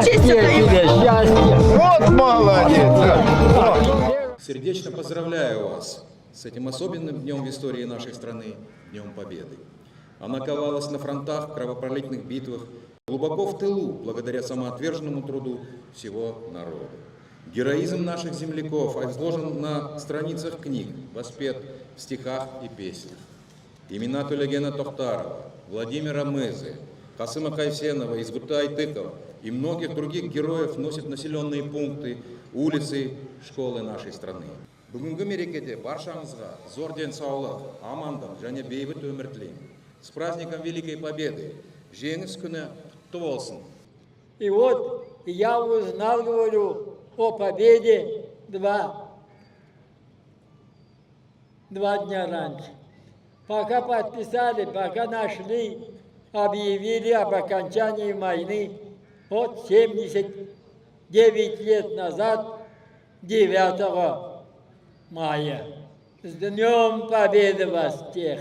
тебе, счастья. Вот молодец! Сердечно поздравляю вас с этим особенным днем в истории нашей страны, Днем Победы. Она ковалась на фронтах, в кровопролитных битвах, глубоко в тылу, благодаря самоотверженному труду всего народа. Героизм наших земляков изложен на страницах книг, воспет в стихах и песнях. Имена Төлегена Тохтарова, Владимира Мызы, Касыма Кайсенова, Изгута Айтыкова и многих других героев носят населенные пункты, улицы, школы нашей страны. Бүгінгі мерекеде баршаңызға зор денсаулық, амандық және бейбіт өмір тілеймін. С праздником Великой Победы! Жеңіс күні құтты болсын! И вот я узнал, говорю, о победе два дня раньше. Пока подписали, пока нашли, объявили об окончании войны. Вот 79 лет назад, 9 мая. С Днем Победы вас всех!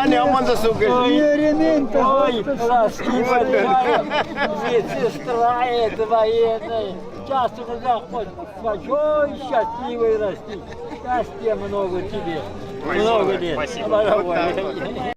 Аня, амандасу Ой, ростки большая, медсестра эта военная. Часто туда ходит. Большой, счастливый расти. Счастья много тебе. Много лет. Спасибо.